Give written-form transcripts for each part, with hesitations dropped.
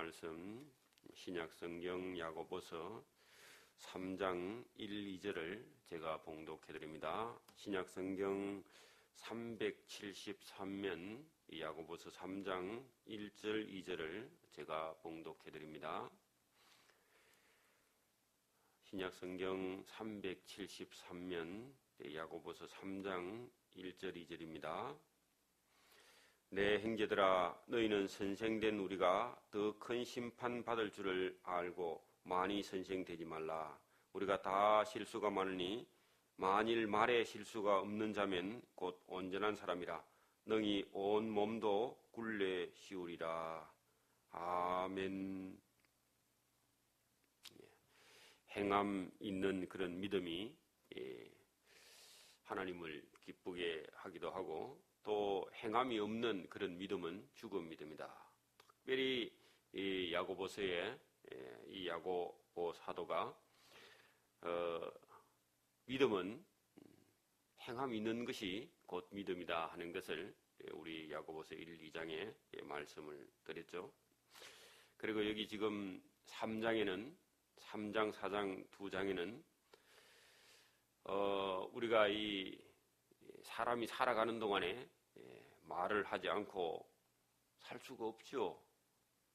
말씀 신약성경 야고보서 3장 1, 2절을 제가 봉독해 드립니다. 신약성경 373면 야고보서 3장 1절 2절을 제가 봉독해 드립니다. 신약성경 373면 야고보서 3장 1절 2절입니다. 내 형제들아, 너희는 선생된 우리가 더 큰 심판 받을 줄을 알고 많이 선생되지 말라. 우리가 다 실수가 많으니 만일 말에 실수가 없는 자면 곧 온전한 사람이라 능히 온 몸도 굴레 씌우리라. 아멘. 행함 있는 그런 믿음이 하나님을 기쁘게 하기도 하고, 또 행함이 없는 그런 믿음은 죽은 믿음이다. 특별히 이 야고보서의 이 야고보 사도가 믿음은 행함이 있는 것이 곧 믿음이다 하는 것을 우리 야고보서 1, 2장에 말씀을 드렸죠. 그리고 여기 지금 3장에는 3장, 4장, 2장에는 우리가 이 사람이 살아가는 동안에 말을 하지 않고 살 수가 없죠.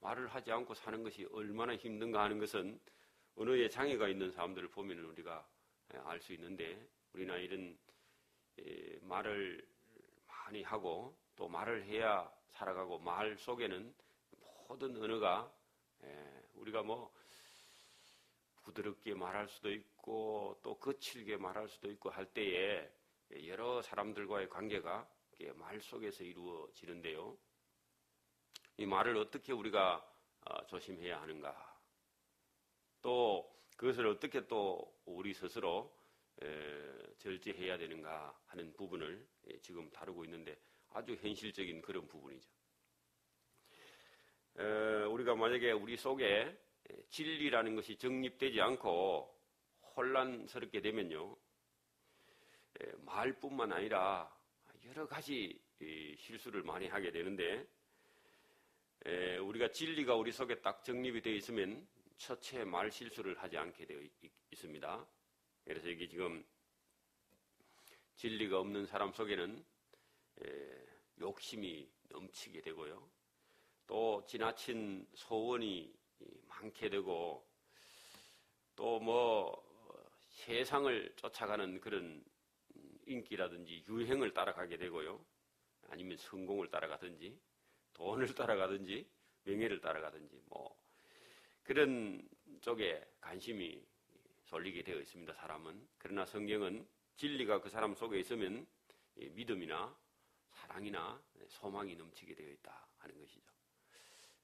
말을 하지 않고 사는 것이 얼마나 힘든가 하는 것은 언어에 장애가 있는 사람들을 보면 우리가 알 수 있는데, 우리나 이런 말을 많이 하고 또 말을 해야 살아가고, 말 속에는 모든 언어가 우리가 뭐 부드럽게 말할 수도 있고 또 거칠게 말할 수도 있고 할 때에 여러 사람들과의 관계가 말 속에서 이루어지는데요. 이 말을 어떻게 우리가 조심해야 하는가, 또 그것을 어떻게 또 우리 스스로 절제해야 되는가 하는 부분을 지금 다루고 있는데, 아주 현실적인 그런 부분이죠. 우리가 만약에 우리 속에 진리라는 것이 정립되지 않고 혼란스럽게 되면요, 말뿐만 아니라 여러 가지 실수를 많이 하게 되는데, 우리가 진리가 우리 속에 딱 정립이 되어 있으면 첫째 말 실수를 하지 않게 되어 있습니다. 그래서 여기 지금 진리가 없는 사람 속에는 욕심이 넘치게 되고요, 또 지나친 소원이 많게 되고, 또 뭐 세상을 쫓아가는 그런 인기라든지 유행을 따라가게 되고요, 아니면 성공을 따라가든지 돈을 따라가든지 명예를 따라가든지 뭐 그런 쪽에 관심이 쏠리게 되어 있습니다, 사람은. 그러나 성경은 진리가 그 사람 속에 있으면 믿음이나 사랑이나 소망이 넘치게 되어 있다 하는 것이죠.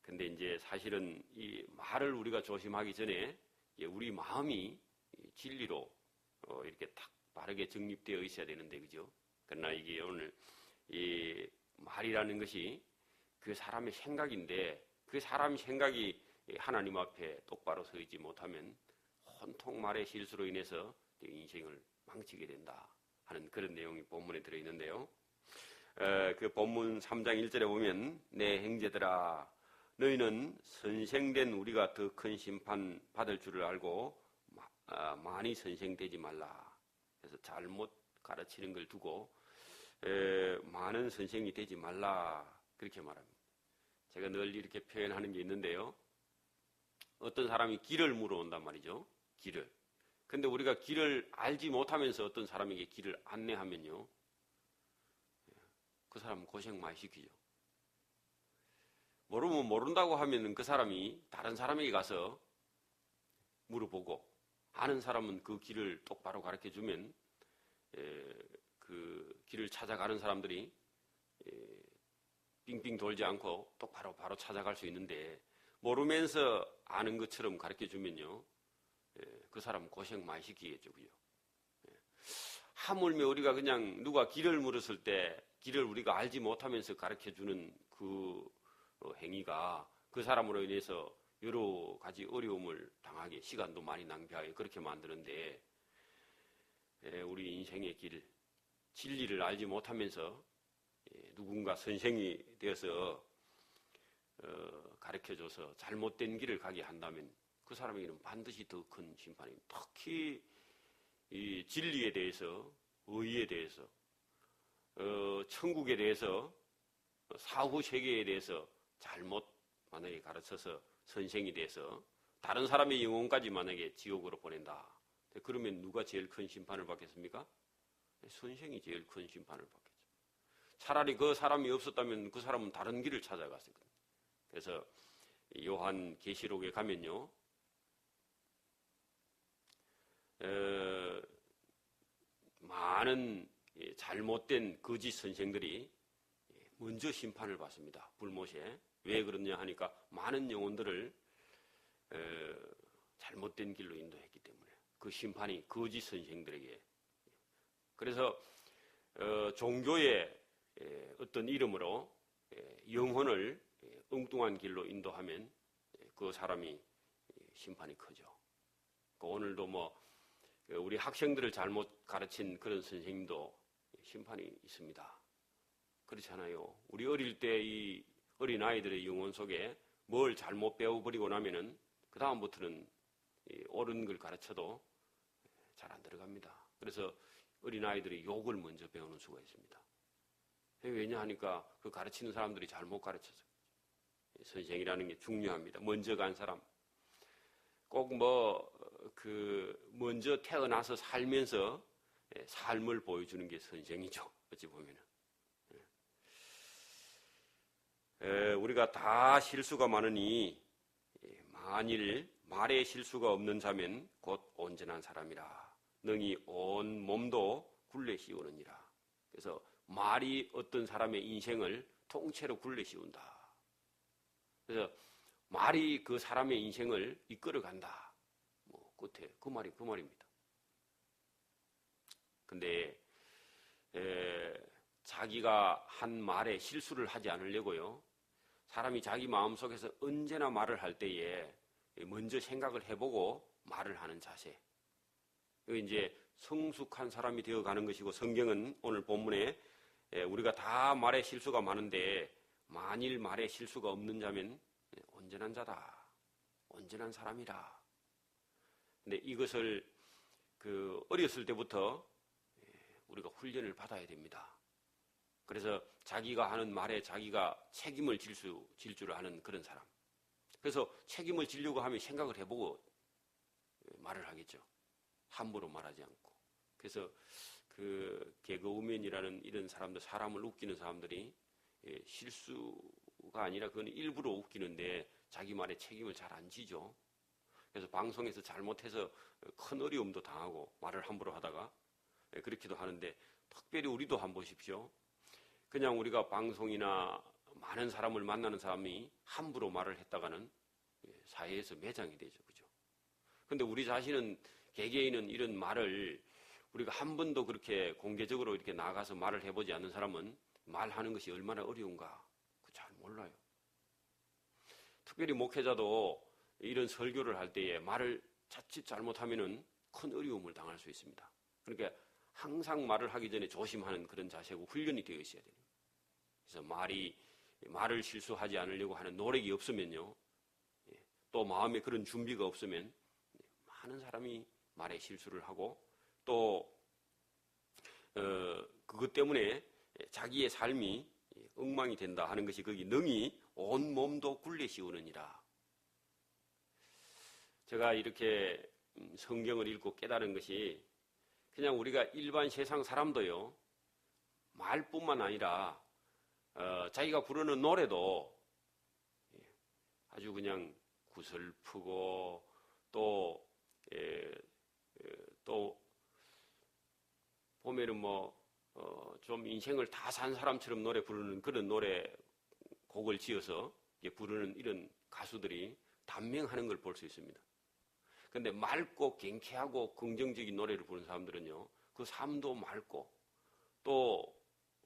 근데 이제 사실은 이 말을 우리가 조심하기 전에 우리 마음이 진리로 이렇게 딱 바르게 정립되어 있어야 되는데, 그죠? 그러나 이게 오늘 이 말이라는 것이 그 사람의 생각인데, 그 사람의 생각이 하나님 앞에 똑바로 서 있지 못하면 온통 말의 실수로 인해서 인생을 망치게 된다 하는 그런 내용이 본문에 들어있는데요. 그 본문 3장 1절에 보면, 내 형제들아, 너희는 선생된 우리가 더 큰 심판 받을 줄을 알고 많이 선생되지 말라. 그래서 잘못 가르치는 걸 두고 많은 선생이 되지 말라, 그렇게 말합니다. 제가 늘 이렇게 표현하는 게 있는데요, 어떤 사람이 길을 물어온단 말이죠. 길을. 근데 우리가 길을 알지 못하면서 어떤 사람에게 길을 안내하면요, 그 사람은 고생 많이 시키죠. 모르면 모른다고 하면 그 사람이 다른 사람에게 가서 물어보고, 아는 사람은 그 길을 똑바로 가르쳐 주면 그 길을 찾아가는 사람들이 빙빙 돌지 않고 똑바로 바로 찾아갈 수 있는데, 모르면서 아는 것처럼 가르쳐 주면요, 그 사람 고생 많이 시키겠죠, 그죠? 하물며 우리가 그냥 누가 길을 물었을 때 길을 우리가 알지 못하면서 가르쳐 주는 그 행위가 그 사람으로 인해서 여러 가지 어려움을 당하게, 시간도 많이 낭비하게 그렇게 만드는데, 우리 인생의 길, 진리를 알지 못하면서 누군가 선생이 되어서 가르쳐줘서 잘못된 길을 가게 한다면 그 사람에게는 반드시 더 큰 심판입니다. 특히 이 진리에 대해서, 의에 대해서, 천국에 대해서, 사후 세계에 대해서 잘못 만약에 가르쳐서 선생이 돼서 다른 사람의 영혼까지 만약에 지옥으로 보낸다. 그러면 누가 제일 큰 심판을 받겠습니까? 선생이 제일 큰 심판을 받겠죠. 차라리 그 사람이 없었다면 그 사람은 다른 길을 찾아갔을 겁니다. 그래서 요한 계시록에 가면요, 많은 잘못된 거짓 선생들이 먼저 심판을 받습니다. 불못에. 왜 그러냐 하니까 많은 영혼들을 잘못된 길로 인도했기 때문에 그 심판이 거짓 선생들에게. 그래서 종교의 어떤 이름으로 영혼을 엉뚱한 길로 인도하면 그 사람이 심판이 크죠. 오늘도 뭐 우리 학생들을 잘못 가르친 그런 선생님도 심판이 있습니다. 그렇잖아요. 우리 어릴 때 이 어린 아이들의 영혼 속에 뭘 잘못 배워버리고 나면은 그 다음부터는 옳은 걸 가르쳐도 잘 안 들어갑니다. 그래서 어린 아이들이 욕을 먼저 배우는 수가 있습니다. 왜냐 하니까 그 가르치는 사람들이 잘못 가르쳐서. 선생이라는 게 중요합니다. 먼저 간 사람. 꼭 먼저 태어나서 살면서 삶을 보여주는 게 선생이죠. 어찌 보면은. 우리가 다 실수가 많으니 만일 말에 실수가 없는 자면 곧 온전한 사람이라. 능히 온 몸도 굴레 씌우느니라. 그래서 말이 어떤 사람의 인생을 통째로 굴레 씌운다. 그래서 말이 그 사람의 인생을 이끌어간다. 끝에 그 말입니다. 근데 자기가 한 말에 실수를 하지 않으려고요. 사람이 자기 마음속에서 언제나 말을 할 때에 먼저 생각을 해보고 말을 하는 자세. 이제 성숙한 사람이 되어가는 것이고, 성경은 오늘 본문에 우리가 다 말에 실수가 많은데 만일 말에 실수가 없는 자면 온전한 자다. 온전한 사람이다. 근데 이것을 어렸을 때부터 우리가 훈련을 받아야 됩니다. 그래서 자기가 하는 말에 자기가 책임을 질 줄 아는 그런 사람. 그래서 책임을 지려고 하면 생각을 해보고 말을 하겠죠. 함부로 말하지 않고. 그래서 개그우먼이라는 이런 사람들, 사람을 웃기는 사람들이 실수가 아니라 그건 일부러 웃기는데 자기 말에 책임을 잘 안 지죠. 그래서 방송에서 잘못해서 큰 어려움도 당하고 말을 함부로 하다가 그렇기도 하는데, 특별히 우리도 한번 보십시오. 그냥 우리가 방송이나 많은 사람을 만나는 사람이 함부로 말을 했다가는 사회에서 매장이 되죠. 그죠? 근데 우리 자신은, 개개인은 이런 말을 우리가 한 번도 그렇게 공개적으로 이렇게 나가서 말을 해보지 않는 사람은 말하는 것이 얼마나 어려운가 잘 몰라요. 특별히 목회자도 이런 설교를 할 때에 말을 자칫 잘못하면은 큰 어려움을 당할 수 있습니다. 그러니까 항상 말을 하기 전에 조심하는 그런 자세고 훈련이 되어 있어야 됩니다. 그래서 말을 실수하지 않으려고 하는 노력이 없으면요, 또 마음에 그런 준비가 없으면 많은 사람이 말에 실수를 하고, 또 그것 때문에 자기의 삶이 엉망이 된다 하는 것이, 거기 능히 온 몸도 굴레 씌우느니라. 제가 이렇게 성경을 읽고 깨달은 것이, 그냥 우리가 일반 세상 사람도요, 말뿐만 아니라 자기가 부르는 노래도 아주 그냥 구슬프고 또 보면은 좀 인생을 다 산 사람처럼 노래 부르는 그런 곡을 지어서 부르는 이런 가수들이 단명하는 걸 볼 수 있습니다. 근데 맑고 경쾌하고 긍정적인 노래를 부르는 사람들은요, 그 삶도 맑고 또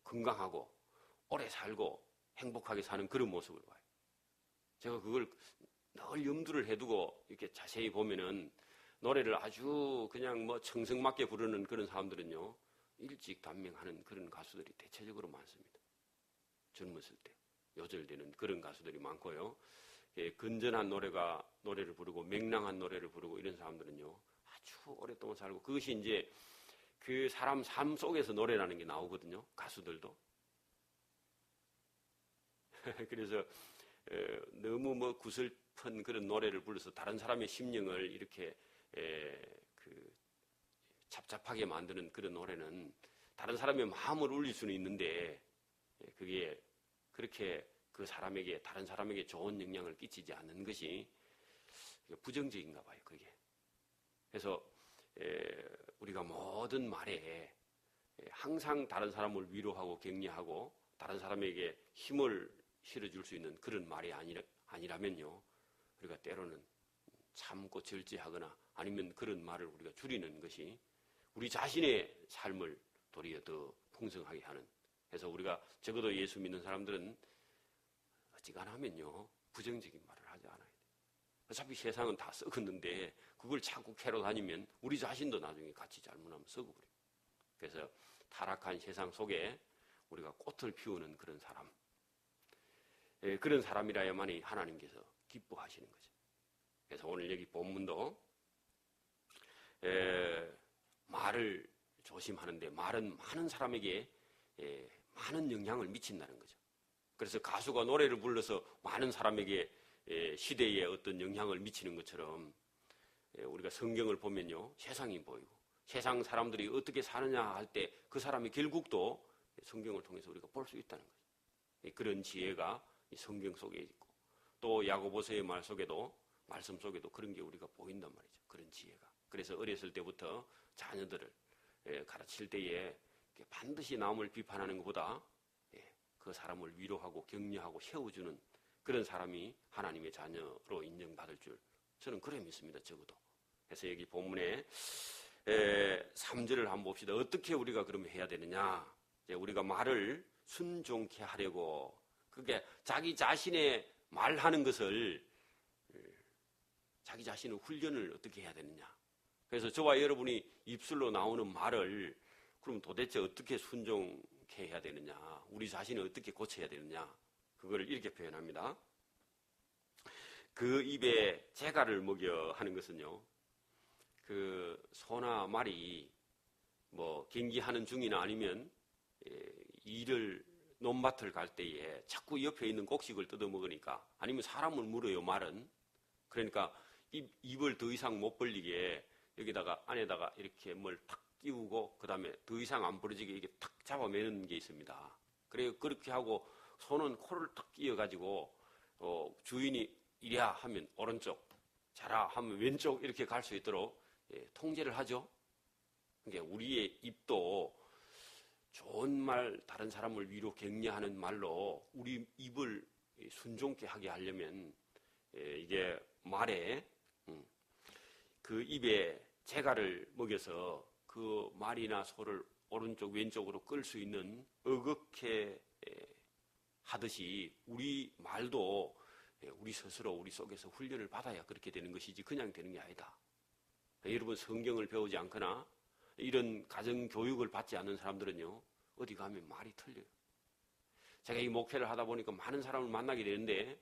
건강하고 오래 살고 행복하게 사는 그런 모습을 봐요. 제가 그걸 늘 염두를 해두고 이렇게 자세히 보면은 노래를 아주 그냥 청성맞게 부르는 그런 사람들은요, 일찍 단명하는 그런 가수들이 대체적으로 많습니다. 젊었을 때. 요절되는 그런 가수들이 많고요. 건전한 노래를 부르고 맹랑한 노래를 부르고 이런 사람들은요, 아주 오랫동안 살고, 그것이 이제 그 사람 삶 속에서 노래라는 게 나오거든요. 가수들도. 그래서 너무 뭐 구슬픈 그런 노래를 불러서 다른 사람의 심령을 이렇게 잡잡하게 만드는 그런 노래는 다른 사람의 마음을 울릴 수는 있는데 그게 그렇게 다른 사람에게 좋은 영향을 끼치지 않는 것이 부정적인가 봐요, 그게. 그래서 우리가 모든 말에 항상 다른 사람을 위로하고 격려하고 다른 사람에게 힘을 실어줄 수 있는 그런 말이 아니라면요, 우리가 때로는 참고 절제하거나 아니면 그런 말을 우리가 줄이는 것이 우리 자신의 삶을 도리어 더 풍성하게 하는. 그래서 우리가 적어도 예수 믿는 사람들은 어지간하면요, 부정적인 말을 하지 않아야 돼요. 어차피 세상은 다 썩었는데 그걸 자꾸 캐러 다니면 우리 자신도 나중에 같이 잘못하면 썩어버려요. 그래서 타락한 세상 속에 우리가 꽃을 피우는 그런 사람, 그런 사람이라야만이 하나님께서 기뻐하시는 거죠. 그래서 오늘 여기 본문도 말을 조심하는데 말은 많은 사람에게 많은 영향을 미친다는 거죠. 그래서 가수가 노래를 불러서 많은 사람에게 시대에 어떤 영향을 미치는 것처럼 우리가 성경을 보면요, 세상이 보이고 세상 사람들이 어떻게 사느냐 할 때 그 사람이 결국도 성경을 통해서 우리가 볼 수 있다는 거죠. 그런 지혜가 성경 속에 있고 또 야고보서의 말씀 속에도 그런 게 우리가 보인단 말이죠. 그런 지혜가. 그래서 어렸을 때부터 자녀들을 가르칠 때에 반드시 남을 비판하는 것보다 그 사람을 위로하고 격려하고 세워주는 그런 사람이 하나님의 자녀로 인정받을 줄 저는 그래 믿습니다. 적어도. 그래서 여기 본문에 3절을 한번 봅시다. 어떻게 우리가 그러면 해야 되느냐. 우리가 말을 순종케 하려고 그게 자기 자신의 말하는 것을 자기 자신의 훈련을 어떻게 해야 되느냐. 그래서 저와 여러분이 입술로 나오는 말을 그럼 도대체 어떻게 순종케 해야 되느냐. 우리 자신을 어떻게 고쳐야 되느냐. 그거를 이렇게 표현합니다. 그 입에 재갈을 먹여 하는 것은요. 그 소나 말이 뭐 경기하는 중이나 아니면 논밭을 갈 때에 자꾸 옆에 있는 곡식을 뜯어 먹으니까 아니면 사람을 물어요, 말은. 그러니까 입을 더 이상 못 벌리게 여기다가 안에다가 이렇게 뭘 탁 끼우고 그 다음에 더 이상 안 벌어지게 이게 탁 잡아매는 게 있습니다. 그래요. 그렇게 하고 손은 코를 탁 끼워가지고 주인이 이랴 하면 오른쪽, 자라 하면 왼쪽 이렇게 갈 수 있도록 통제를 하죠. 그러니까 우리의 입도 좋은 말, 다른 사람을 위로 격려하는 말로 우리 입을 순종케 하게 하려면 이게 말에 그 입에 재갈을 먹여서 그 말이나 소를 오른쪽 왼쪽으로 끌 수 있는 어긋게 하듯이 우리 말도 우리 스스로 우리 속에서 훈련을 받아야 그렇게 되는 것이지 그냥 되는 게 아니다. 여러분 성경을 배우지 않거나 이런 가정교육을 받지 않는 사람들은요, 어디 가면 말이 틀려요. 제가 이 목회를 하다 보니까 많은 사람을 만나게 되는데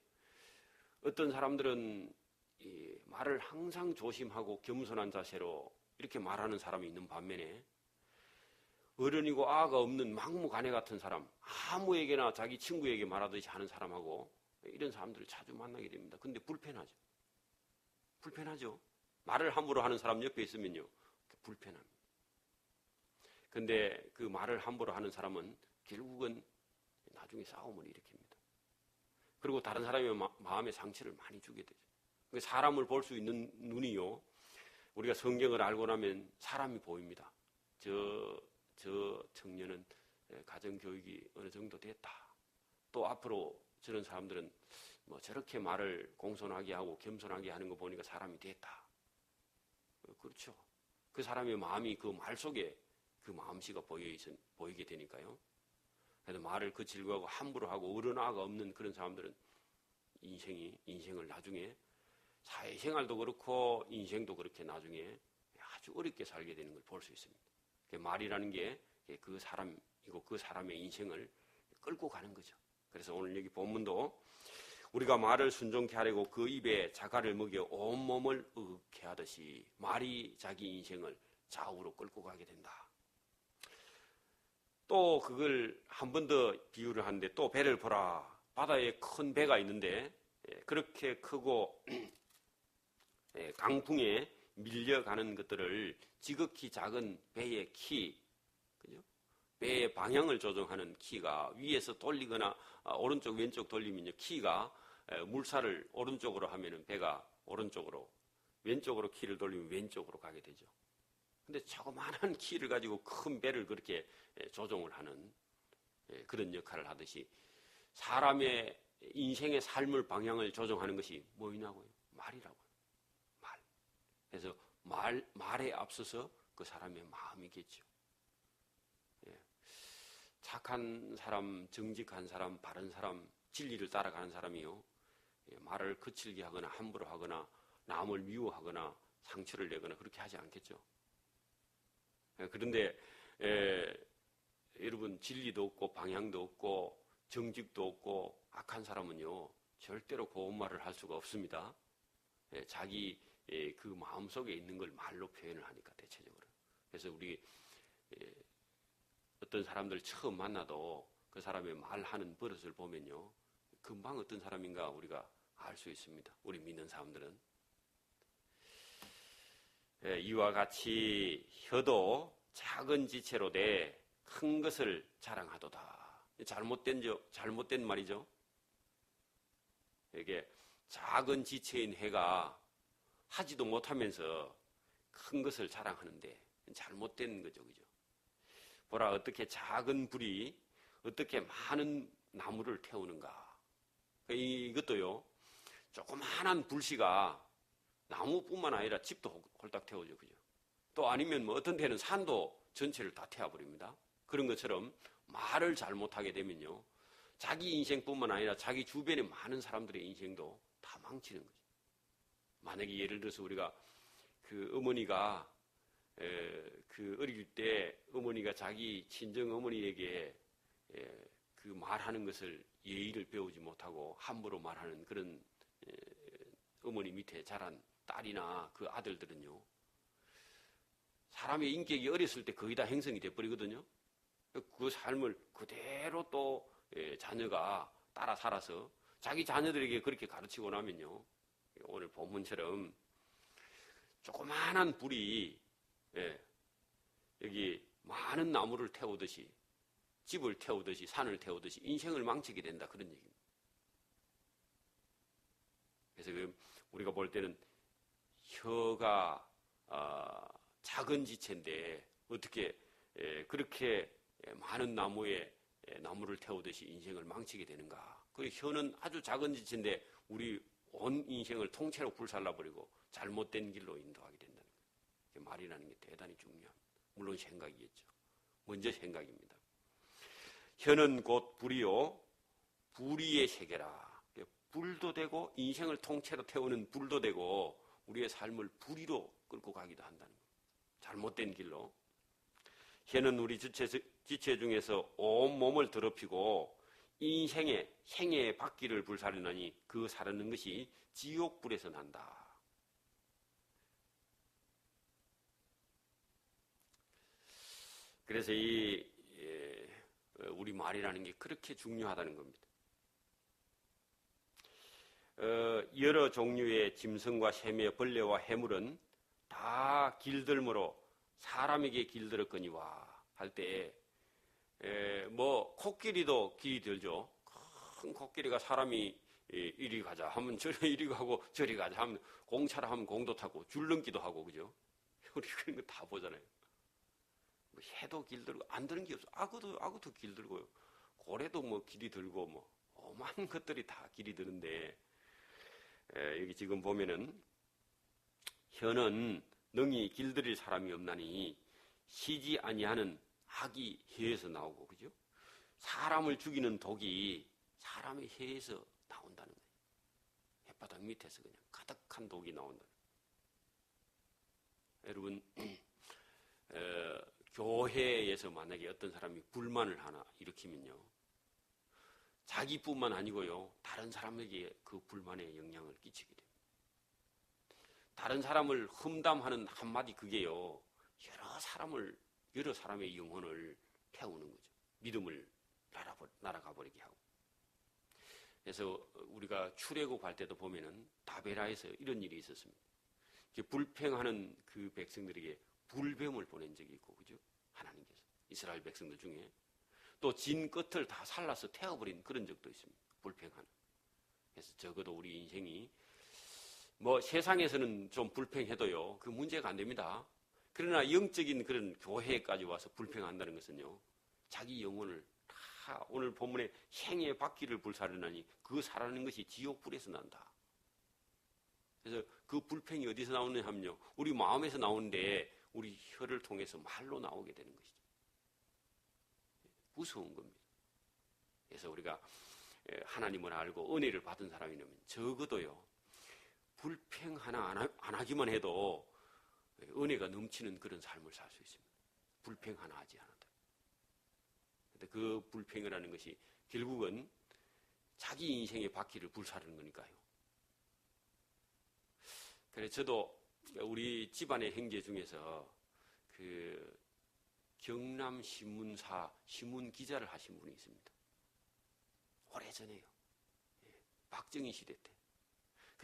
어떤 사람들은 이 말을 항상 조심하고 겸손한 자세로 이렇게 말하는 사람이 있는 반면에 어른이고 아가 없는 막무가내 같은 사람, 아무에게나 자기 친구에게 말하듯이 하는 사람하고 이런 사람들을 자주 만나게 됩니다. 근데 불편하죠. 불편하죠. 말을 함부로 하는 사람 옆에 있으면요, 불편합니다. 근데 그 말을 함부로 하는 사람은 결국은 나중에 싸움을 일으킵니다. 그리고 다른 사람의 마음에 상처를 많이 주게 되죠. 사람을 볼 수 있는 눈이요, 우리가 성경을 알고 나면 사람이 보입니다. 저 청년은 가정교육이 어느 정도 됐다. 또 앞으로 저런 사람들은 뭐 저렇게 말을 공손하게 하고 겸손하게 하는 거 보니까 사람이 됐다. 그렇죠. 그 사람의 마음이 그 말 속에 그 마음씨가 보이게 되니까요. 그래서 말을 거칠고 하고 함부로 하고 어른아가 없는 그런 사람들은 인생을 나중에 사회생활도 그렇고 인생도 그렇게 나중에 아주 어렵게 살게 되는 걸 볼 수 있습니다. 말이라는 게 그 사람이고 그 사람의 인생을 끌고 가는 거죠. 그래서 오늘 여기 본문도 우리가 말을 순종케 하려고 그 입에 자갈을 먹여 온몸을 의게 하듯이 말이 자기 인생을 좌우로 끌고 가게 된다. 또 그걸 한 번 더 비유를 하는데 또 배를 보라. 바다에 큰 배가 있는데 그렇게 크고 강풍에 밀려가는 것들을 지극히 작은 배의 키, 그죠? 배의 방향을 조정하는 키가 위에서 돌리거나 오른쪽 왼쪽 돌리면요 키가 물살을 오른쪽으로 하면은 배가 오른쪽으로, 왼쪽으로 키를 돌리면 왼쪽으로 가게 되죠. 근데 조그마한 키를 가지고 큰 배를 그렇게 조종을 하는 그런 역할을 하듯이 사람의 인생의 삶을 방향을 조정하는 것이 뭐냐고요? 말이라고요. 말. 그래서 말에 앞서서 그 사람의 마음이겠죠. 착한 사람, 정직한 사람, 바른 사람, 진리를 따라가는 사람이요. 말을 거칠게 하거나 함부로 하거나 남을 미워하거나 상처를 내거나 그렇게 하지 않겠죠. 그런데 여러분 진리도 없고 방향도 없고 정직도 없고 악한 사람은요 절대로 고운 말을 할 수가 없습니다. 자기 그 마음속에 있는 걸 말로 표현을 하니까 대체적으로. 그래서 우리 어떤 사람들 처음 만나도 그 사람의 말하는 버릇을 보면요 금방 어떤 사람인가 우리가 알 수 있습니다. 우리 믿는 사람들은. 이와 같이 혀도 작은 지체로 돼 큰 것을 자랑하도다. 잘못된 말이죠. 이게 작은 지체인 해가 하지도 못하면서 큰 것을 자랑하는데 잘못된 거죠, 그죠? 보라 어떻게 작은 불이 어떻게 많은 나무를 태우는가. 이것도요 조그마한 불씨가 나무뿐만 아니라 집도 홀딱 태우죠, 그죠? 또 아니면 뭐 어떤 데는 산도 전체를 다 태워버립니다. 그런 것처럼 말을 잘못하게 되면요, 자기 인생뿐만 아니라 자기 주변의 많은 사람들의 인생도 다 망치는 거죠. 만약에 예를 들어서 우리가 그 어머니가 그 어릴 때 어머니가 자기 친정 어머니에게 그 말하는 것을 예의를 배우지 못하고 함부로 말하는 그런 어머니 밑에 자란 딸이나 그 아들들은요, 사람의 인격이 어렸을 때 거의 다 형성이 돼버리거든요. 그 삶을 그대로 또 자녀가 따라 살아서 자기 자녀들에게 그렇게 가르치고 나면요, 오늘 본문처럼 조그마한 불이 여기 많은 나무를 태우듯이, 집을 태우듯이, 산을 태우듯이 인생을 망치게 된다, 그런 얘기입니다. 그래서 우리가 볼 때는 혀가 작은 지체인데 어떻게 그렇게 많은 나무를 태우듯이 인생을 망치게 되는가. 그리고 혀는 아주 작은 지체인데 우리 온 인생을 통째로 불살라버리고 잘못된 길로 인도하게 된다는 거예요. 말이라는 게 대단히 중요합니다. 물론 생각이겠죠. 먼저 생각입니다. 혀는 곧 불이요 불의의 세계라. 불도 되고 인생을 통째로 태우는 불도 되고 우리의 삶을 불의로 끌고 가기도 한다는 거예요. 잘못된 길로. 혀는 우리 지체 중에서 온 몸을 더럽히고 인생의 생애의 바퀴를 불사르나니 그 사르는 것이 지옥불에서 난다. 그래서 우리 말이라는 게 그렇게 중요하다는 겁니다. 여러 종류의 짐승과 새며 벌레와 해물은 다 길들므로 사람에게 길들었거니와 할 때, 뭐 코끼리도 길이 들죠. 큰 코끼리가 사람이 이리 가자 하면 저리 이리 가고 저리 가자 하면 공차라 하면 공도 타고 줄넘기도 하고, 그죠? 우리 그런 거 다 보잖아요. 뭐 해도 길들고 안 드는 게 없어. 악어도 길들고요. 고래도 뭐 길이 들고 뭐 오만 것들이 다 길이 드는데, 여기 지금 보면은 혀는 능히 길들일 사람이 없나니 쉬지 아니하는 악이 혀에서 나오고, 그죠? 사람을 죽이는 독이 사람의 혀에서 나온다는 거예요. 혓바닥 밑에서 그냥 가득한 독이 나온다는 거예요. 여러분, 교회에서 만약에 어떤 사람이 불만을 하나 일으키면요, 자기뿐만 아니고요. 다른 사람에게 그 불만의 영향을 끼치게 됩니다. 다른 사람을 험담하는 한마디 그게요. 여러 사람의 영혼을 태우는 거죠. 믿음을 날아가 버리게 하고. 그래서 우리가 출애굽할 때도 보면은 다베라에서 이런 일이 있었습니다. 불평하는 그 백성들에게 불뱀을 보낸 적이 있고, 그죠? 하나님께서 이스라엘 백성들 중에 또 진 끝을 다 살라서 태워버린 그런 적도 있습니다. 불평하는. 그래서 적어도 우리 인생이 뭐 세상에서는 좀 불평해도요, 그 문제가 안 됩니다. 그러나 영적인 그런 교회까지 와서 불평한다는 것은요, 자기 영혼을 다 오늘 본문에 행의 바퀴를 불사르나니 그 사라는 것이 지옥불에서 난다. 그래서 그 불평이 어디서 나오느냐 하면요, 우리 마음에서 나오는데 우리 혀를 통해서 말로 나오게 되는 것이죠. 무서운 겁니다. 그래서 우리가 하나님을 알고 은혜를 받은 사람이라면 적어도요, 불평 하나 안 하기만 해도 은혜가 넘치는 그런 삶을 살 수 있습니다. 불평 하나 하지 않아도. 근데 그 불평이라는 것이 결국은 자기 인생의 바퀴를 불사르는 거니까요. 그래서 저도 우리 집안의 형제 중에서 그 경남신문사 신문 기자를 하신 분이 있습니다. 오래전에요. 박정희 시대 때.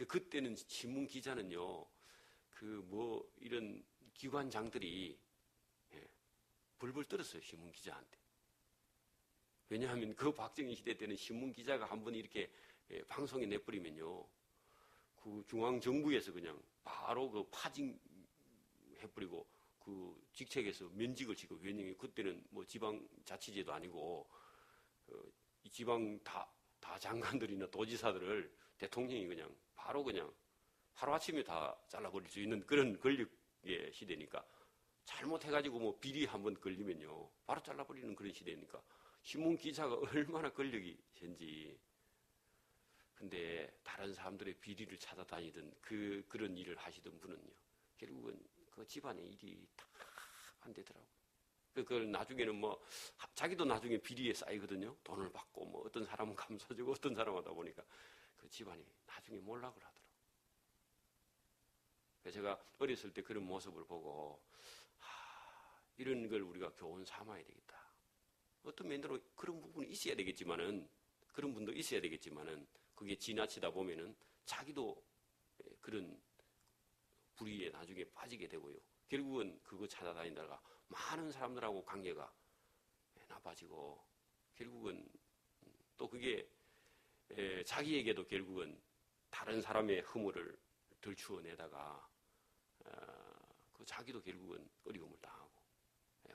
그때는 신문 기자는요, 이런 기관장들이 벌벌 떨었어요, 신문 기자한테. 왜냐하면 그 박정희 시대 때는 신문 기자가 한번 이렇게 방송에 내버리면요, 그 중앙정부에서 그냥 바로 그 파징해버리고 그 직책에서 면직을 시키고, 왜냐하면 그때는 뭐 지방자치제도 아니고 이 지방 다 장관들이나 도지사들을 대통령이 그냥 바로 그냥 하루아침에 다 잘라버릴 수 있는 그런 권력의 시대니까, 잘못해가지고 뭐 비리 한번 걸리면요 바로 잘라버리는 그런 시대니까 신문 기자가 얼마나 권력이 센지. 근데 다른 사람들의 비리를 찾아다니던 그런 일을 하시던 분은요, 결국은 그 집안의 일이 다 안 되더라고요. 그걸 나중에는 뭐 자기도 나중에 비리에 쌓이거든요. 돈을 받고 뭐 어떤 사람은 감사주고 어떤 사람 하다 보니까 그 집안이 나중에 몰락을 하더라고요. 그래서 제가 어렸을 때 그런 모습을 보고 이런 걸 우리가 교훈 삼아야 되겠다. 어떤 면으로 그런 부분이 있어야 되겠지만은, 그런 분도 있어야 되겠지만은, 그게 지나치다 보면은 자기도 그런 불의에 나중에 빠지게 되고요. 결국은 그거 찾아다니다가 많은 사람들하고 관계가 나빠지고, 결국은 또 그게 자기에게도 결국은 다른 사람의 허물을 들추어내다가 그 자기도 결국은 어려움을 당하고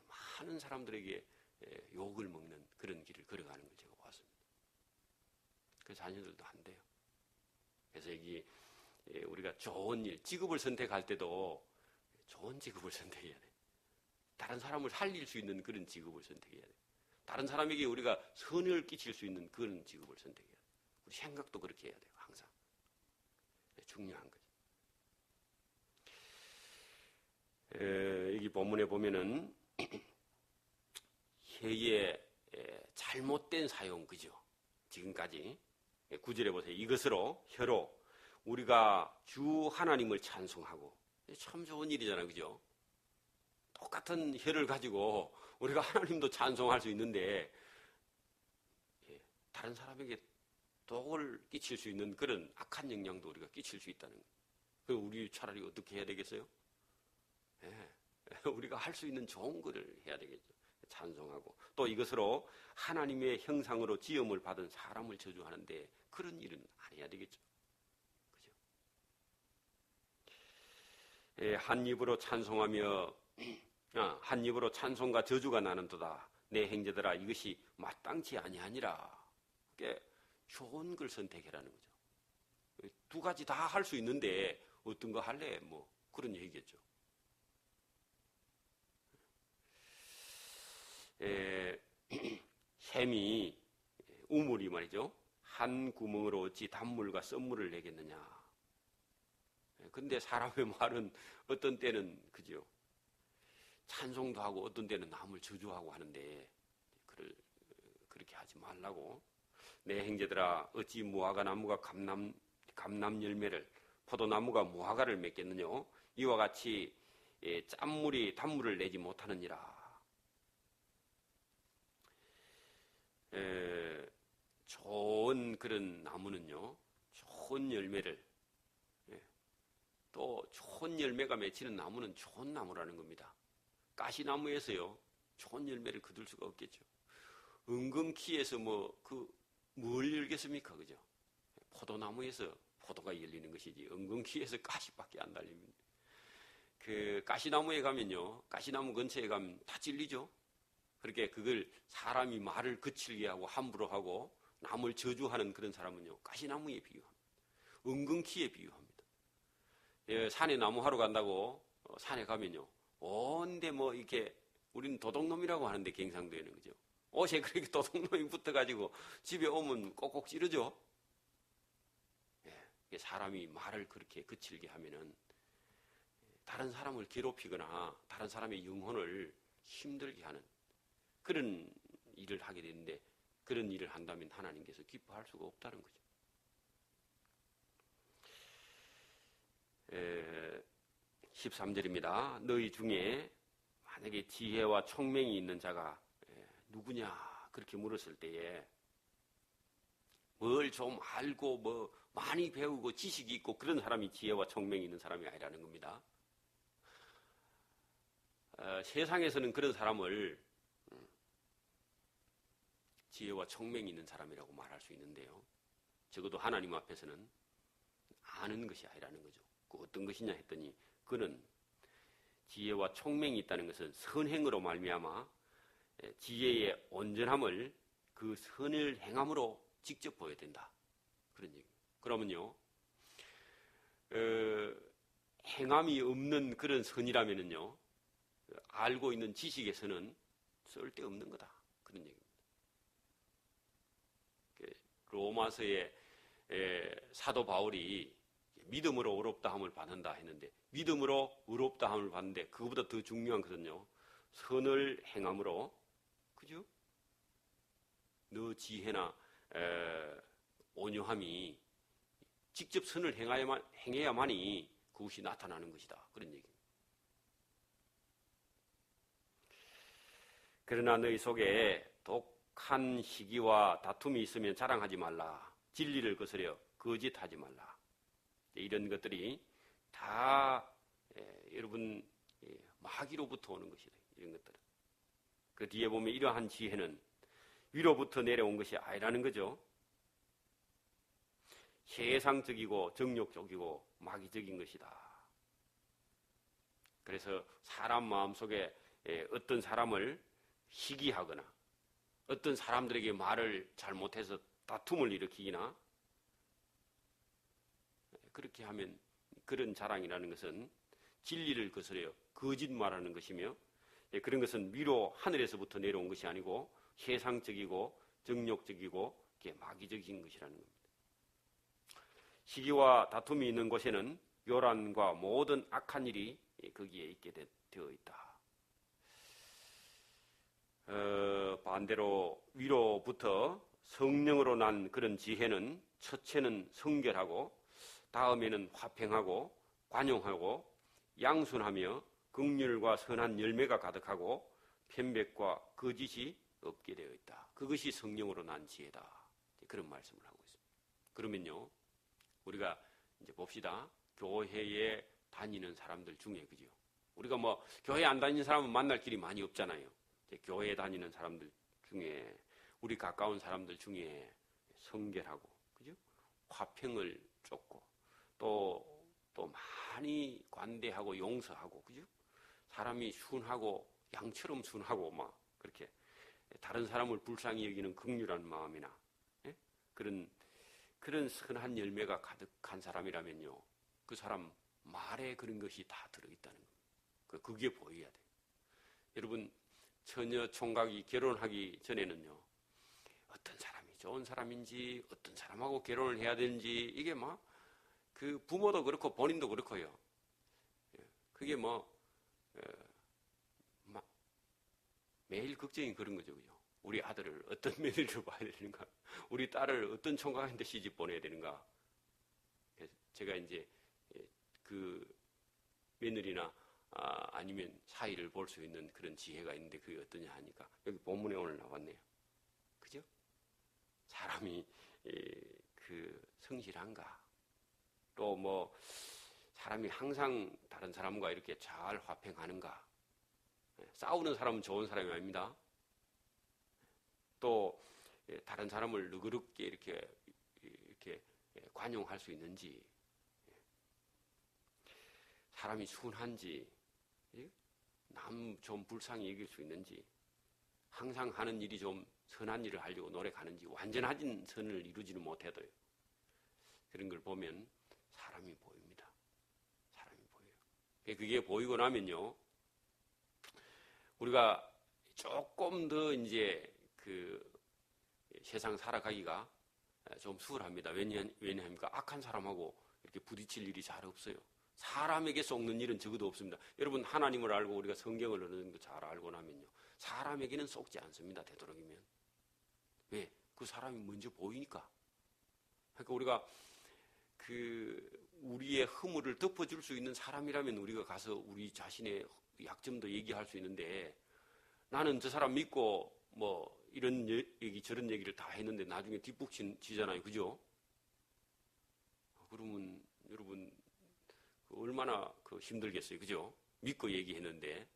많은 사람들에게 욕을 먹는 그런 길을 걸어가는 걸 제가 봤습니다. 그 자녀들도 안 돼요. 그래서 여기 우리가 좋은 일, 직업을 선택할 때도 좋은 직업을 선택해야 돼. 다른 사람을 살릴 수 있는 그런 직업을 선택해야 돼. 다른 사람에게 우리가 선을 끼칠 수 있는 그런 직업을 선택해야 돼. 우리 생각도 그렇게 해야 돼요, 항상. 중요한 거죠. 여기 본문에 보면은 혀의 잘못된 사용, 그죠? 지금까지 9절에 보세요. 이것으로, 혀로 우리가 주 하나님을 찬송하고. 참 좋은 일이잖아요, 그죠? 똑같은 혀를 가지고 우리가 하나님도 찬송할 수 있는데 다른 사람에게 독을 끼칠 수 있는 그런 악한 영향도 우리가 끼칠 수 있다는 거예요. 그럼 우리 차라리 어떻게 해야 되겠어요? 우리가 할 수 있는 좋은 거를 해야 되겠죠. 찬송하고. 또 이것으로 하나님의 형상으로 지음을 받은 사람을 저주하는데 그런 일은 안 해야 되겠죠. 그죠? 한 입으로 찬송하며 한 입으로 찬송과 저주가 나는도다. 내 형제들아, 이것이 마땅치 아니하니라. 그게 좋은 걸 선택해라는 거죠. 두 가지 다 할 수 있는데 어떤 거 할래? 뭐 그런 얘기겠죠. 샘이 우물이 말이죠. 한 구멍으로 어찌 단물과 썬물을 내겠느냐. 근데 사람의 말은 어떤 때는 그죠. 찬송도 하고 어떤 때는 남을 저주하고 하는데 그렇게 하지 말라고. 내 형제들아 어찌 무화과 나무가 감람 열매를 포도나무가 무화과를 맺겠느냐. 이와 같이 짠물이 단물을 내지 못하느니라. 좋은 그런 나무는요, 좋은 열매를, 또 좋은 열매가 맺히는 나무는 좋은 나무라는 겁니다. 가시나무에서요, 좋은 열매를 거둘 수가 없겠죠. 은근키에서 뭘 열겠습니까? 그죠? 포도나무에서 포도가 열리는 것이지, 은근키에서 가시밖에 안 달립니다. 그 가시나무에 가면요, 가시나무 근처에 가면 다 찔리죠? 그렇게 그걸 사람이 말을 거칠게 하고 함부로 하고 남을 저주하는 그런 사람은요, 가시나무에 비유합니다. 은근키에 비유합니다. 산에 나무하러 간다고 산에 가면요, 온데 이렇게 우리는 도둑놈이라고 하는데 경상도에는 그죠? 옷에 그렇게 도둑놈이 붙어가지고 집에 오면 꼭꼭 찌르죠? 사람이 말을 그렇게 거칠게 하면은 다른 사람을 괴롭히거나 다른 사람의 영혼을 힘들게 하는 그런 일을 하게 되는데, 그런 일을 한다면 하나님께서 기뻐할 수가 없다는 거죠. 13절입니다. 너희 중에 만약에 지혜와 총명이 있는 자가 누구냐 그렇게 물었을 때에 뭘 좀 알고 많이 배우고 지식이 있고 그런 사람이 지혜와 총명이 있는 사람이 아니라는 겁니다. 세상에서는 그런 사람을 지혜와 총명이 있는 사람이라고 말할 수 있는데요, 적어도 하나님 앞에서는 아는 것이 아니라는 거죠. 그 어떤 것이냐 했더니, 그는 지혜와 총명이 있다는 것은 선행으로 말미암아 지혜의 온전함을 그 선을 행함으로 직접 보여야 된다, 그런 얘기입니다. 그러면요, 행함이 없는 그런 선이라면은요, 알고 있는 지식에서는 쓸데없는 거다, 그런 얘기입니다. 로마서의 사도 바울이 믿음으로 의롭다함을 받는다 했는데, 믿음으로 의롭다함을 받는데 그거보다 더 중요한 것은요, 선을 행함으로, 그죠? 너 지혜나 온유함이 직접 선을 행해야만이 그것이 나타나는 것이다, 그런 얘기입니다. 그러나 너희 속에 독한 시기와 다툼이 있으면 자랑하지 말라. 진리를 거스려 거짓하지 말라. 이런 것들이 다 여러분 마귀로부터 오는 것이다, 이런 것들은. 그 뒤에 보면 이러한 지혜는 위로부터 내려온 것이 아니라는 거죠. 세상적이고 정욕적이고 마귀적인 것이다. 그래서 사람 마음속에 어떤 사람을 시기하거나 어떤 사람들에게 말을 잘못해서 다툼을 일으키기나 그렇게 하면, 그런 자랑이라는 것은 진리를 거스려 거짓말하는 것이며, 그런 것은 위로 하늘에서부터 내려온 것이 아니고 세상적이고 정욕적이고 마귀적인 것이라는 겁니다. 시기와 다툼이 있는 곳에는 요란과 모든 악한 일이 거기에 있게 되어 있다. 반대로 위로부터 성령으로 난 그런 지혜는 첫째는 성결하고, 다음에는 화평하고 관용하고 양순하며 긍휼과 선한 열매가 가득하고 편백과 거짓이 없게 되어 있다. 그것이 성령으로 난 지혜다, 그런 말씀을 하고 있습니다. 그러면요, 우리가 이제 봅시다. 교회에 다니는 사람들 중에, 그죠? 우리가 교회 안 다니는 사람은 만날 길이 많이 없잖아요. 교회에 다니는 사람들 중에, 우리 가까운 사람들 중에 성결하고, 그죠? 화평을 쫓고, 또 많이 관대하고 용서하고, 그죠? 사람이 순하고 양처럼 순하고 그렇게 다른 사람을 불쌍히 여기는 긍휼한 마음이나 그런 선한 열매가 가득한 사람이라면요, 그 사람 말에 그런 것이 다 들어있다는 겁니다. 그게 보여야 돼요. 여러분, 처녀 총각이 결혼하기 전에는요, 어떤 사람이 좋은 사람인지 어떤 사람하고 결혼을 해야 되는지 이게 그 부모도 그렇고 본인도 그렇고요. 그게 매일 걱정이 그런 거죠, 그죠? 우리 아들을 어떤 며느리로 봐야 되는가? 우리 딸을 어떤 총각한테 시집 보내야 되는가? 그래서 제가 이제 그 며느리나 아니면 사이를 볼 수 있는 그런 지혜가 있는데 그게 어떠냐 하니까 여기 본문에 오늘 나왔네요. 그죠? 사람이 그 성실한가? 또 뭐 사람이 항상 다른 사람과 이렇게 잘 화평하는가? 싸우는 사람은 좋은 사람이 아닙니다. 또 다른 사람을 너그럽게 이렇게 관용할 수 있는지, 사람이 순한지, 남 좀 불쌍히 여길 수 있는지, 항상 하는 일이 좀 선한 일을 하려고 노력하는지, 완전한 선을 이루지는 못해도요. 그런 걸 보면 사람이 보입니다. 사람이 보여요. 그게 보이고 나면요, 우리가 조금 더 이제 그 세상 살아가기가 좀 수월합니다. 왜냐합니까? 악한 사람하고 이렇게 부딪힐 일이 잘 없어요. 사람에게 속는 일은 적어도 없습니다. 여러분, 하나님을 알고 우리가 성경을 어느 정도 잘 알고 나면요, 사람에게는 속지 않습니다. 되도록이면. 왜? 그 사람이 먼저 보이니까. 그러니까 우리가 우리의 허물을 덮어줄 수 있는 사람이라면 우리가 가서 우리 자신의 약점도 얘기할 수 있는데, 나는 저 사람 믿고 뭐 이런 얘기 저런 얘기를 다 했는데 나중에 뒷북치잖아요. 그죠? 그러면 여러분 얼마나 힘들겠어요. 그죠? 믿고 얘기했는데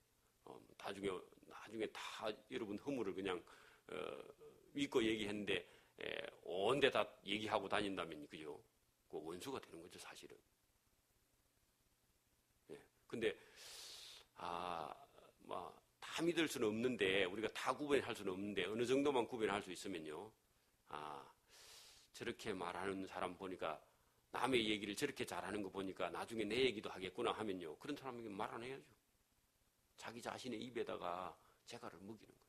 나중에 다 여러분 허물을 그냥 믿고 얘기했는데 온데 다 얘기하고 다닌다면, 그죠? 그 원수가 되는 거죠, 사실은. 근데 다 믿을 수는 없는데, 우리가 다 구별할 수는 없는데 어느 정도만 구별할 수 있으면요, 저렇게 말하는 사람 보니까, 남의 얘기를 저렇게 잘하는 거 보니까 나중에 내 얘기도 하겠구나 하면요, 그런 사람에게 말 안 해야죠. 자기 자신의 입에다가 재갈을 먹이는 거예요.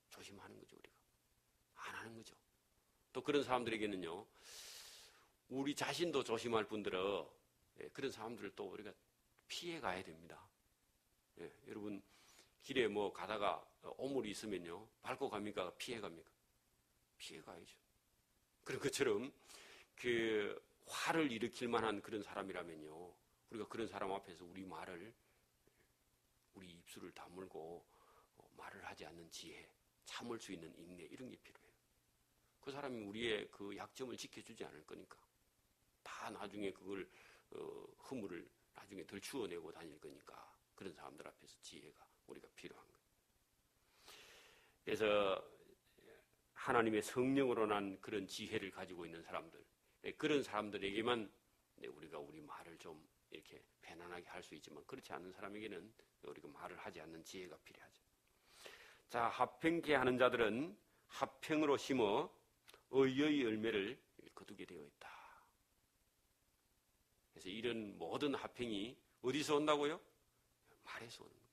조심하는 거죠. 우리가 안 하는 거죠. 또 그런 사람들에게는요, 우리 자신도 조심할 뿐더러 그런 사람들을 또 우리가 피해 가야 됩니다. 여러분, 길에 뭐 가다가 오물이 있으면요, 밟고 갑니까? 피해 갑니까? 피해 가야죠. 그런 것처럼 화를 일으킬 만한 그런 사람이라면요, 우리가 그런 사람 앞에서 우리 입술을 다물고 말을 하지 않는 지혜, 참을 수 있는 인내, 이런 게 필요해요. 그 사람이 우리의 그 약점을 지켜주지 않을 거니까. 다 나중에 그걸 허물을 나중에 덜 추워내고 다닐 거니까, 그런 사람들 앞에서 지혜가 우리가 필요한 거예요. 그래서 하나님의 성령으로 난 그런 지혜를 가지고 있는 사람들, 그런 사람들에게만 우리가 우리 말을 좀 이렇게 편안하게 할 수 있지만, 그렇지 않은 사람에게는 우리가 말을 하지 않는 지혜가 필요하죠. 자, 합평케 하는 자들은 합평으로 심어 의의 열매를 거두게 되어 있다. 그래서 이런 모든 합평이 어디서 온다고요? 말에서 오는 거예요.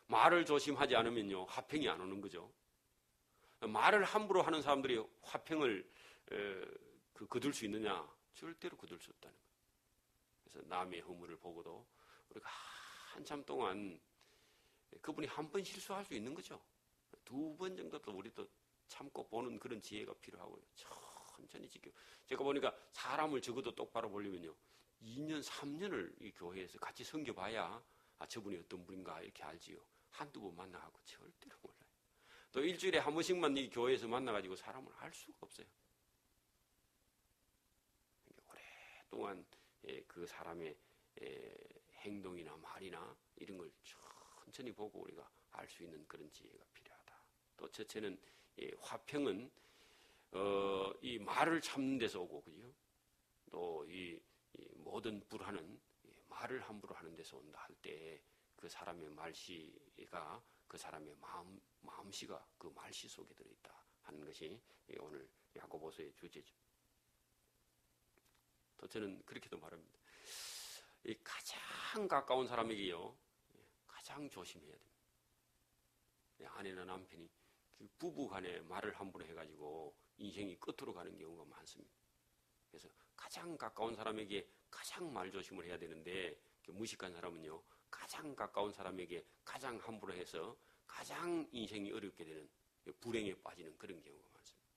말을 조심하지 않으면요, 합평이 안 오는 거죠. 말을 함부로 하는 사람들이 화평을 거둘 수 있느냐? 절대로 거둘 수 없다는 거예요. 그래서 남의 허물을 보고도 우리가 한참 동안, 그분이 한 번 실수할 수 있는 거죠. 2번 정도 또 우리도 참고 보는 그런 지혜가 필요하고요. 천천히 지켜. 제가 보니까 사람을 적어도 똑바로 보려면요, 2년, 3년을 이 교회에서 같이 섬겨봐야 저분이 어떤 분인가 이렇게 알지요. 한두 번 만나고 절대로 몰라요. 또 일주일에 한 번씩만 이 교회에서 만나가지고 사람을 알 수가 없어요. 오랫동안 그 사람의 행동이나 말이나 이런 걸 천천히 보고 우리가 알 수 있는 그런 지혜가 필요하다. 또 첫째는 화평은 이 말을 참는 데서 오고, 그죠? 또 이 모든 불화는 말을 함부로 하는 데서 온다 할 때, 그 사람의 말씨가 그 사람의 마음씨가 그 말씨 속에 들어있다 하는 것이 오늘 야고보서의 주제죠. 또 저는 그렇게도 말합니다. 이 가장 가까운 사람에게요, 가장 조심해야 됩니다. 아내나 남편이 부부 간에 말을 함부로 해가지고 인생이 끝으로 가는 경우가 많습니다. 그래서 가장 가까운 사람에게 가장 말 조심을 해야 되는데, 무식한 사람은요, 가장 가까운 사람에게 가장 함부로 해서 가장 인생이 어렵게 되는 불행에 빠지는 그런 경우가 많습니다.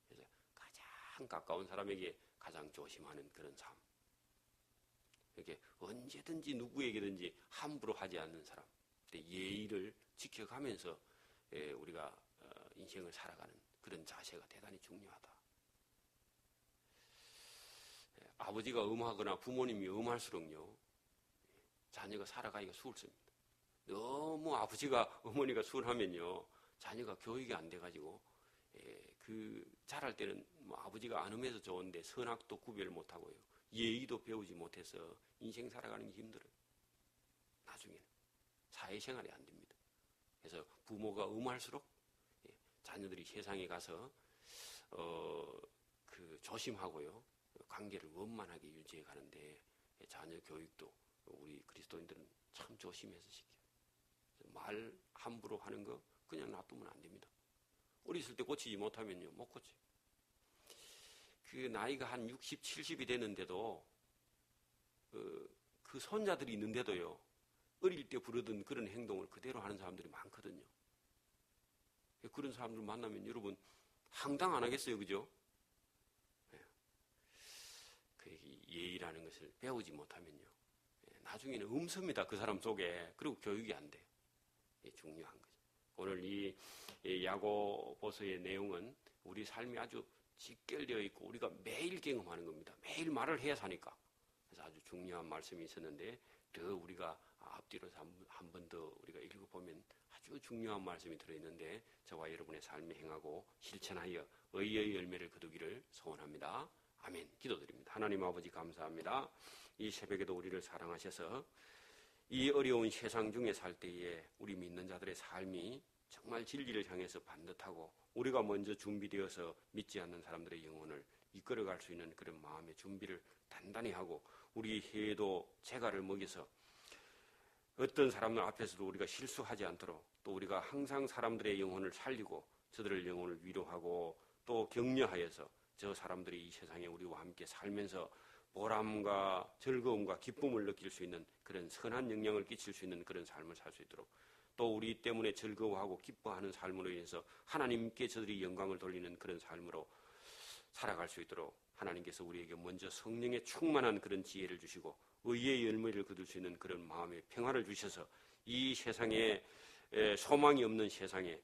그래서 가장 가까운 사람에게 가장 조심하는 그런 삶. 이렇게 언제든지 누구에게든지 함부로 하지 않는 사람. 예의를 지켜가면서 우리가 인생을 살아가는 그런 자세가 대단히 중요하다. 아버지가 엄하거나 부모님이 엄할수록요, 자녀가 살아가기가 수월습니다. 너무 아버지가 어머니가 순하면요, 자녀가 교육이 안 돼가지고 자랄 때는 뭐 아버지가 안 엄해서 좋은데 선악도 구별 못하고요, 예의도 배우지 못해서 인생 살아가는 게 힘들어요. 나중에는 사회생활이 안 됩니다. 그래서 부모가 엄할수록 자녀들이 세상에 가서 조심하고요, 관계를 원만하게 유지해 가는데 자녀 교육도 우리 그리스도인들은 참 조심해서 시켜요. 말 함부로 하는 거 그냥 놔두면 안 됩니다. 어렸을 때 고치지 못하면요, 못 고쳐요. 그 나이가 한 60, 70이 되는데도 그 손자들이 있는데도요, 어릴 때 부르던 그런 행동을 그대로 하는 사람들이 많거든요. 그런 사람들 만나면 여러분 황당 안 하겠어요, 그죠? 예의라는 것을 배우지 못하면요, 나중에는 음습니다, 그 사람 속에. 그리고 교육이 안 돼요. 중요한 거죠. 오늘 이 야고보서의 내용은 우리 삶이 아주 직결되어 있고 우리가 매일 경험하는 겁니다. 매일 말을 해야 사니까. 그래서 아주 중요한 말씀이 있었는데 더 우리가 앞뒤로 한 번 더 우리가 읽어보면 아주 중요한 말씀이 들어있는데 저와 여러분의 삶에 행하고 실천하여 의의 열매를 거두기를 소원합니다. 아멘. 기도드립니다. 하나님 아버지 감사합니다. 이 새벽에도 우리를 사랑하셔서 이 어려운 세상 중에 살 때에 우리 믿는 자들의 삶이 정말 진리를 향해서 반듯하고 우리가 먼저 준비되어서 믿지 않는 사람들의 영혼을 이끌어갈 수 있는 그런 마음의 준비를 단단히 하고 우리 해도 재갈을 먹여서 어떤 사람들 앞에서도 우리가 실수하지 않도록 또 우리가 항상 사람들의 영혼을 살리고 저들의 영혼을 위로하고 또 격려하여서 저 사람들이 이 세상에 우리와 함께 살면서 보람과 즐거움과 기쁨을 느낄 수 있는 그런 선한 영향을 끼칠 수 있는 그런 삶을 살 수 있도록 또 우리 때문에 즐거워하고 기뻐하는 삶으로 인해서 하나님께 저들이 영광을 돌리는 그런 삶으로 살아갈 수 있도록 하나님께서 우리에게 먼저 성령의 충만한 그런 지혜를 주시고 의의 열매를 거둘 수 있는 그런 마음의 평화를 주셔서 이 세상에 소망이 없는 세상에